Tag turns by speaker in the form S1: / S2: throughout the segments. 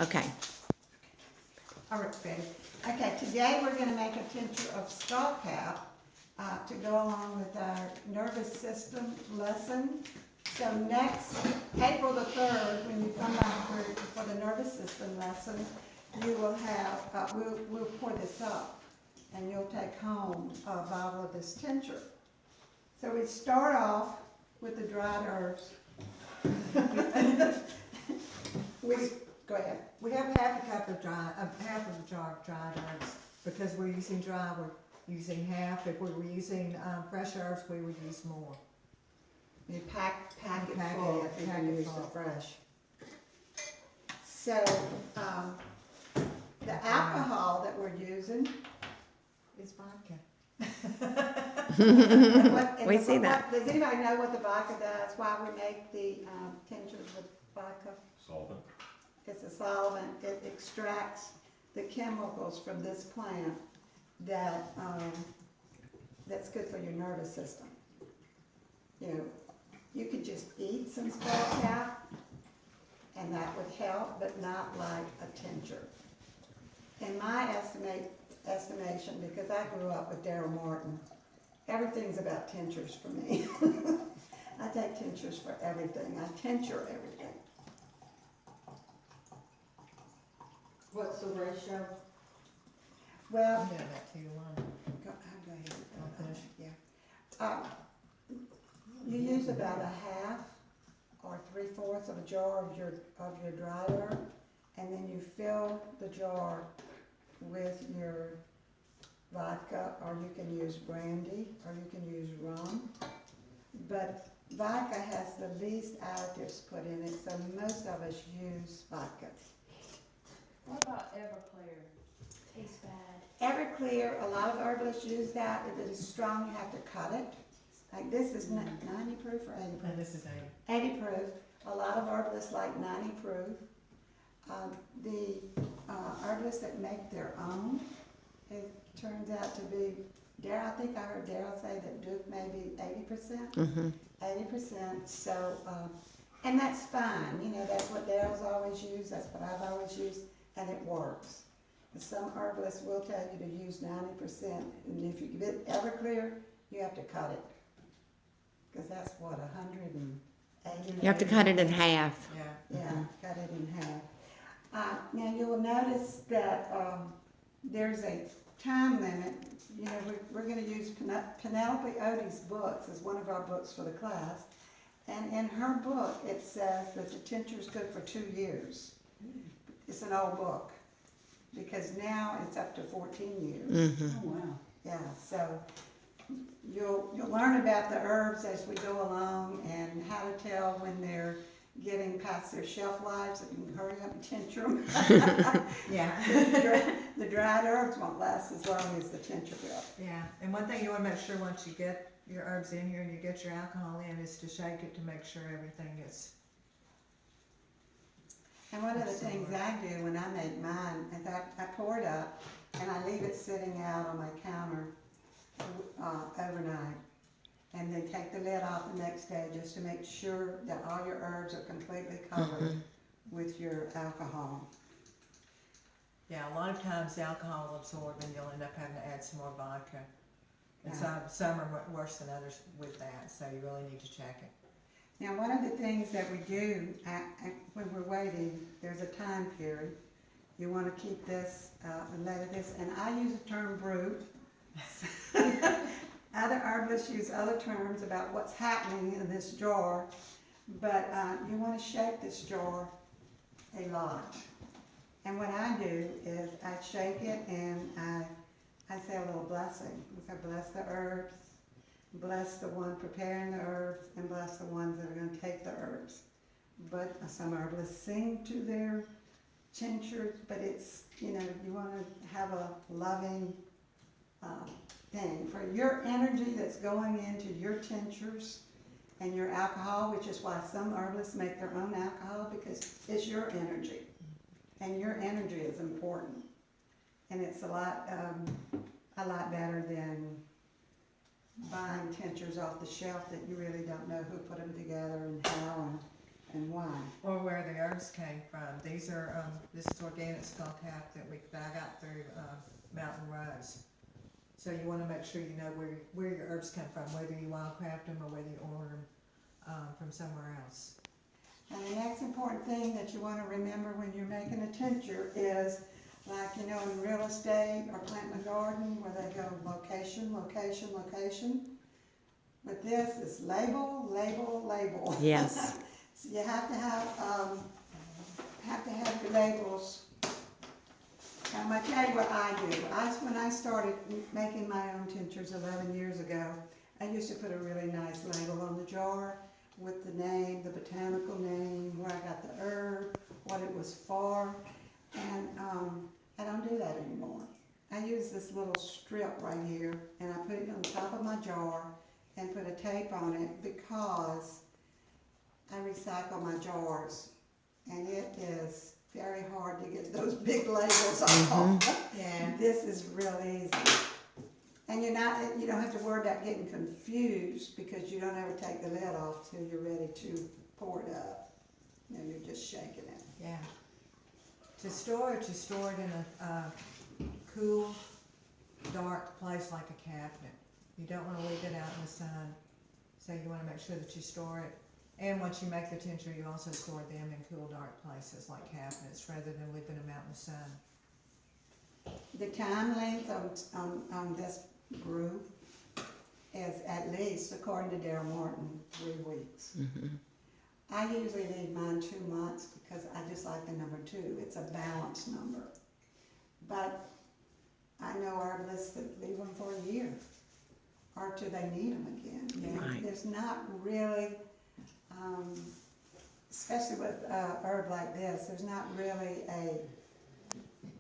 S1: Okay.
S2: All right, Betty. Okay, today we're gonna make a tincture of skullcap to go along with our nervous system lesson. So next, April the 3rd, when you come back for the nervous system lesson, you will have, we'll pour this up and you'll take home a bottle of this tincture. So we start off with the dried herbs. Go ahead.
S3: We have half a cup of half of a jar of dried herbs. Because we're using dry, we're using half. If we were using fresh herbs, we would use more.
S2: You pack it
S3: Pack
S2: full
S3: it,
S2: if
S3: pack
S2: you
S3: it
S2: use
S3: full.
S2: the fresh. So, the alcohol that we're using.
S3: It's vodka.
S1: We see that.
S2: Does anybody know what the vodka does? Why we make the tinctures with vodka?
S4: Solvent.
S2: It's a solvent. It extracts the chemicals from this plant that that's good for your nervous system. You know, you could just eat some skullcap, and that would help, but not like a tincture. In my estimation, because I grew up with Daryl Martin, everything's about tinctures for me. I take tinctures for everything. I tincture everything.
S3: What's the ratio?
S2: Well,
S3: I'm doing that 2-to-1.
S2: go ahead.
S3: I'll finish.
S2: Yeah. You use about a half or 3/4 of a jar of your dried herb, and then you fill the jar with your vodka, or you can use brandy, or you can use rum. But vodka has the least additives put in it, so most of us use vodka.
S5: What about Everclear? Tastes bad.
S2: Everclear, a lot of herbalists use that. If it is strong, you have to cut it. Like this is 90 proof or 80 proof?
S3: And this is
S2: 80 proof. A lot of herbalists like 90 proof. The herbalists that make their own, it turns out to be, I think I heard Daryl say that Duke may be 80%. 80%, so, and that's fine. You know, that's what Daryl's always used, that's what I've always used, and it works. And some herbalists will tell you to use 90%, and if you give it Everclear, you have to cut it. Because that's what, 180?
S1: You have to cut it in half.
S2: Yeah, cut it in half. Now you will notice that there's a time limit. You know, we're going to use Penelope Odie's books as one of our books for the class. And in her book, it says that the tincture is good for 2 years. It's an old book because now it's up to 14 years.
S3: Oh, wow.
S2: Yeah, so you'll learn about the herbs as we go along and how to tell when they're getting past their shelf lives, so you can hurry up and tincture them.
S3: Yeah.
S2: The dried herbs won't last as long as the tincture will.
S3: Yeah, and one thing you want to make sure once you get your herbs in here and you get your alcohol in is to shake it to make sure everything is.
S2: And one of the things I do when I make mine is I pour it up and I leave it sitting out on my counter overnight. And then take the lid off the next day just to make sure that all your herbs are completely covered with your alcohol.
S3: Yeah, a lot of times the alcohol will absorb and you'll end up having to add some more vodka. And
S2: Yeah.
S3: some are worse than others with that, so you really need to check it.
S2: Now, one of the things that we do when we're waiting, there's a time period. You want to keep this and let this, and I use the term brute. Other herbalists use other terms about what's happening in this jar, but you want to shake this jar a lot. And what I do is I shake it and I say a little blessing. I bless the herbs, bless the one preparing the herbs, and bless the ones that are going to take the herbs. But some herbalists sing to their tinctures, but it's, you know, you want to have a loving thing for your energy that's going into your tinctures and your alcohol, which is why some herbalists make their own alcohol, because it's your energy, and your energy is important, and it's a lot better than buying tinctures off the shelf that you really don't know who put them together and how, and why.
S3: Or where the herbs came from. These are, this is organic skullcap that I got through, Mountain Rose. So you wanna make sure you know where your herbs come from, whether you wildcraft them or whether you order them, from somewhere else.
S2: And the next important thing that you wanna remember when you're making a tincture is, like, you know, in real estate or planting a garden, where they go location, location, location. With this, it's label, label, label.
S1: Yes.
S2: So you have to have your labels. I'm gonna tell you what I do. When I started making my own tinctures 11 years ago, I used to put a really nice label on the jar with the name, the botanical name, where I got the herb, what it was for, and I don't do that anymore. I use this little strip right here, and I put it on top of my jar and put a tape on it because I recycle my jars, and it is very hard to get those big labels off.
S3: Yeah.
S2: This is real easy. And you don't have to worry about getting confused because you don't ever take the lid off till you're ready to pour it up. You know, you're just shaking it.
S3: Yeah. To store it, you store it in a cool, dark place like a cabinet. You don't want to leave it out in the sun, so you want to make sure that you store it. And once you make the tincture, you also store them in cool, dark places like cabinets rather than leaving them out in the sun.
S2: The time length on this brew is at least, according to Darryl Martin, 3 weeks. I usually leave mine 2 months because I just like the number 2. It's a balanced number. But I know herbalists that leave them for a year or till they need them again. You know,
S1: Right.
S2: there's not really, especially with a herb like this, there's not really a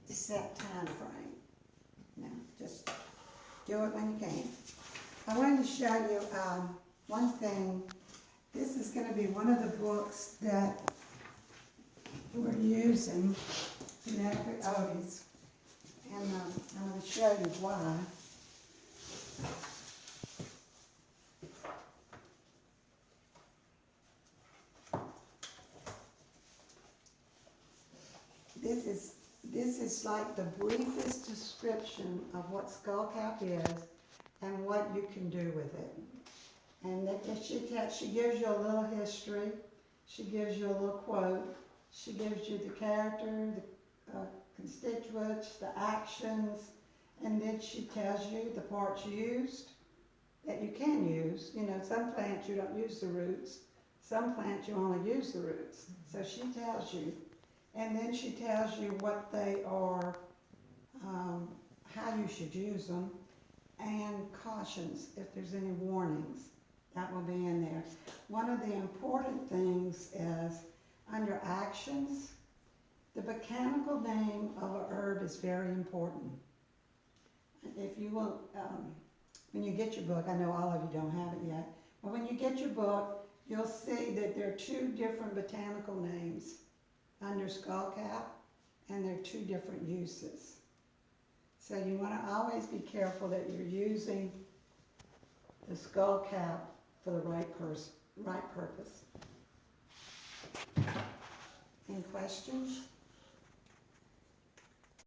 S2: set time frame. No, just do it when you can. I wanted to show you one thing. This is going to be one of the books that we're using, Genetic Oddies, and I'm going to show you why. This is like the briefest description of what skullcap is and what you can do with it. And she gives you a little history, she gives you a little quote, she gives you the character, the constituents, the actions, and then she tells you the parts used that you can use. You know, some plants you don't use the roots, some plants you only use the roots. So she tells you. And then she tells you what they are, how you should use them, and cautions if there's any warnings. That will be in there. One of the important things is under actions, the botanical name of a herb is very important. If you will, when you get your book, I know all of you don't have it yet, but when you get your book, you'll see that there are 2 different botanical names under skullcap, and there are 2 different uses. So you want to always be careful that you're using the skullcap for the right purpose. Any questions?